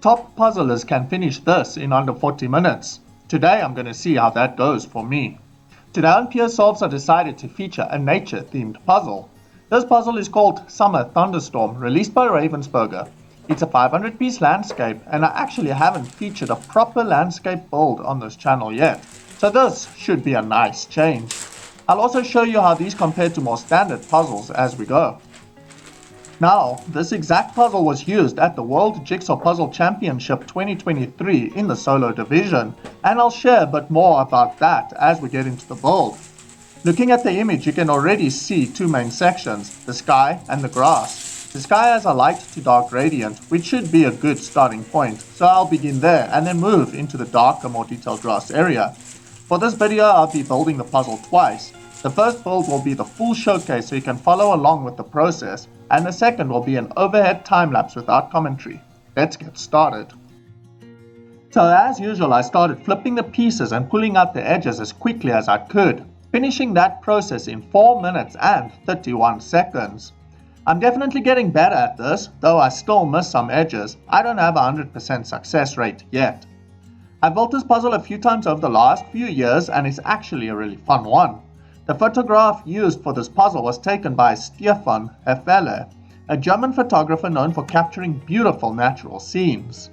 top puzzlers can finish this in under 40 minutes. Today I'm going to see how that goes for me. Today on Pierre Solves I decided to feature a nature-themed puzzle. This puzzle is called Summer Thunderstorm, released by Ravensburger. It's a 500-piece landscape, and I actually haven't featured a proper landscape build on this channel yet, so this should be a nice change. I'll also show you how these compare to more standard puzzles as we go. Now, this exact puzzle was used at the World Jigsaw Puzzle Championship 2023 in the solo division, and I'll share a bit more about that as we get into the build. Looking at the image, you can already see two main sections, the sky and the grass. The sky has a light to dark gradient, which should be a good starting point, so I'll begin there and then move into the darker, more detailed grass area. For this video, I'll be building the puzzle twice. The first build will be the full showcase so you can follow along with the process, and the second will be an overhead time-lapse without commentary. Let's get started. So as usual, I started flipping the pieces and pulling out the edges as quickly as I could, finishing that process in 4 minutes and 31 seconds. I'm definitely getting better at this, though I still miss some edges. I don't have a 100% success rate yet. I've built this puzzle a few times over the last few years and it's actually a really fun one. The photograph used for this puzzle was taken by Stefan Hefele, a German photographer known for capturing beautiful natural scenes.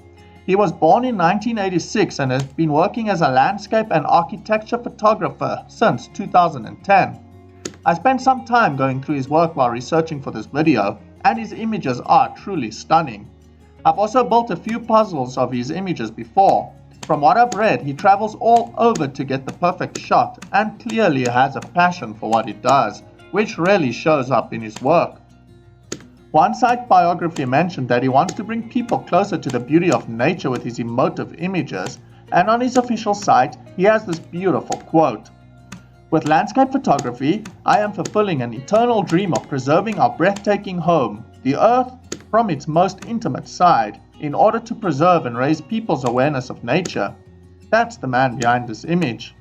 He was born in 1986 and has been working as a landscape and architecture photographer since 2010. I spent some time going through his work while researching for this video, and his images are truly stunning. I've also built a few puzzles of his images before. From what I've read, he travels all over to get the perfect shot and clearly has a passion for what he does, which really shows up in his work. One site biography mentioned that he wants to bring people closer to the beauty of nature with his emotive images, and on his official site, he has this beautiful quote. With landscape photography, I am fulfilling an eternal dream of preserving our breathtaking home, the earth, from its most intimate side, in order to preserve and raise people's awareness of nature. That's the man behind this image.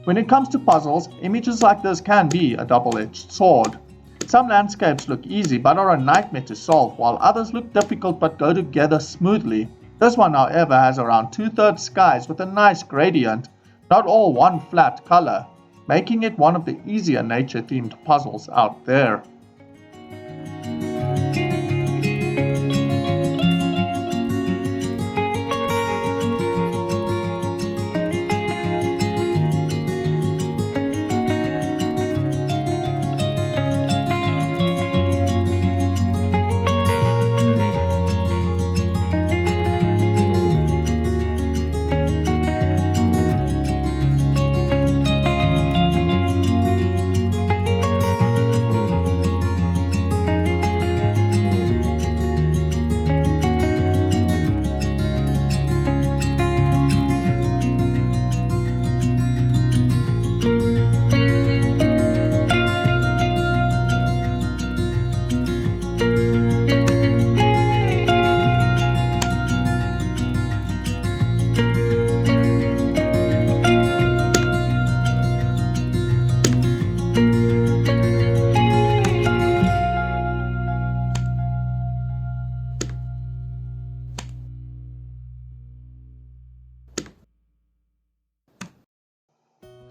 When it comes to puzzles, images like this can be a double-edged sword. Some landscapes look easy but are a nightmare to solve, while others look difficult but go together smoothly. This one, however, has around 2/3 skies with a nice gradient, not all one flat color, making it one of the easier nature-themed puzzles out there.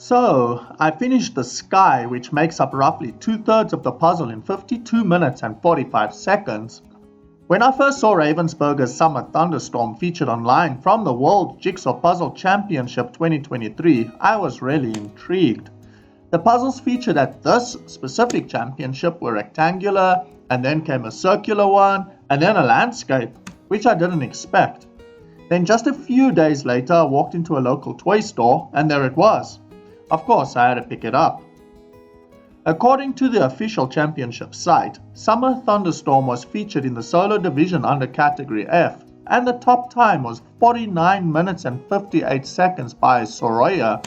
So, I finished the sky, which makes up roughly 2/3 of the puzzle in 52 minutes and 45 seconds. When I first saw Ravensburger Summer Thunderstorm featured online from the World Jigsaw Puzzle Championship 2023, I was really intrigued. The puzzles featured at this specific championship were rectangular, and then came a circular one, and then a landscape, which I didn't expect. Then just a few days later, I walked into a local toy store, and there it was. Of course, I had to pick it up. According to the official championship site, Summer Thunderstorm was featured in the solo division under category F, and the top time was 49 minutes and 58 seconds by Soroya.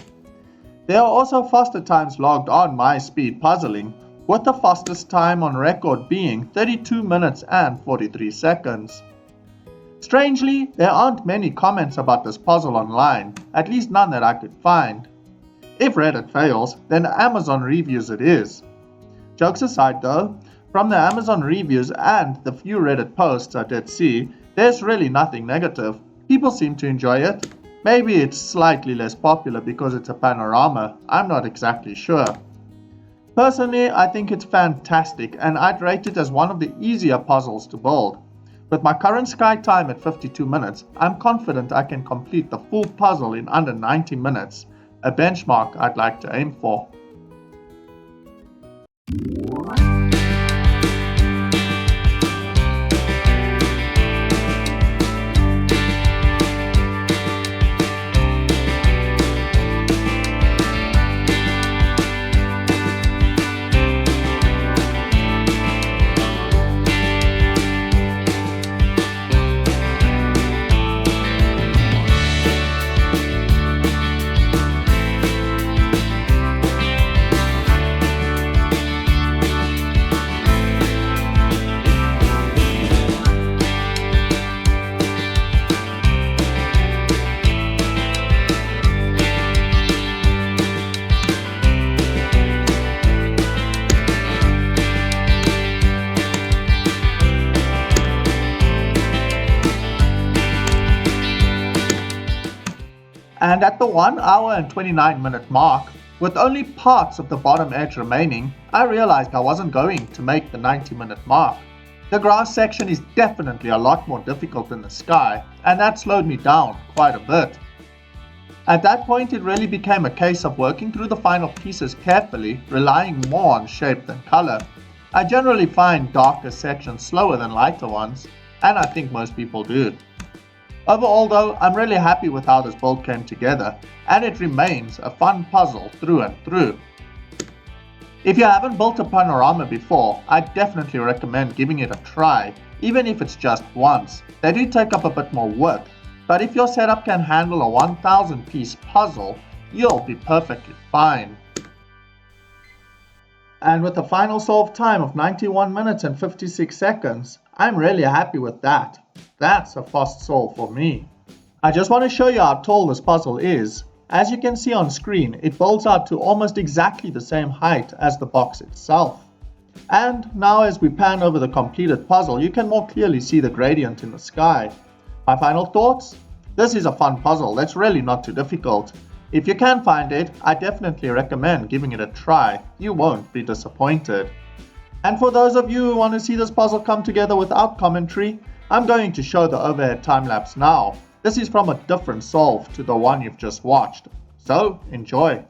There are also faster times logged on My Speed Puzzling, with the fastest time on record being 32 minutes and 43 seconds. Strangely, there aren't many comments about this puzzle online, at least none that I could find. If Reddit fails, then Amazon reviews it is. Jokes aside though, from the Amazon reviews and the few Reddit posts I did see, There's really nothing negative. People seem to enjoy it. Maybe it's slightly less popular because it's a panorama. I'm not exactly sure. Personally, I think it's fantastic and I'd rate it as one of the easier puzzles to build. With my current sky time at 52 minutes, I'm confident I can complete the full puzzle in under 90 minutes, a benchmark I'd like to aim for. And at the 1 hour and 29 minute mark, with only parts of the bottom edge remaining, I realized I wasn't going to make the 90-minute mark. The grass section is definitely a lot more difficult than the sky, and that slowed me down quite a bit. At that point, it really became a case of working through the final pieces carefully, relying more on shape than color. I generally find darker sections slower than lighter ones, and I think most people do. Overall though, I'm really happy with how this build came together, and it remains a fun puzzle through and through. If you haven't built a panorama before, I definitely recommend giving it a try, even if it's just once. They do take up a bit more work, but if your setup can handle a 1000 piece puzzle, you'll be perfectly fine. And with a final solve time of 91 minutes and 56 seconds, I'm really happy with that. That's a fast solve for me. I just want to show you how tall this puzzle is. As you can see on screen, it builds out to almost exactly the same height as the box itself. And now as we pan over the completed puzzle, you can more clearly see the gradient in the sky. My final thoughts? This is a fun puzzle that's really not too difficult. If you can find it, I definitely recommend giving it a try. You won't be disappointed. And for those of you who want to see this puzzle come together without commentary, I'm going to show the overhead time-lapse now. This is from a different solve to the one you've just watched. So, enjoy!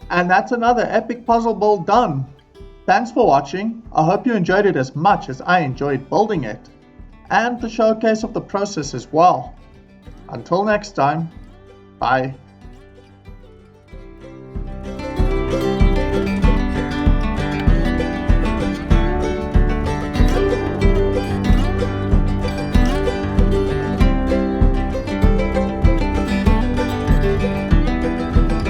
And that's another epic puzzle build done. Thanks for watching. I hope you enjoyed it as much as I enjoyed building it, and the showcase of the process as well. Until next time, bye.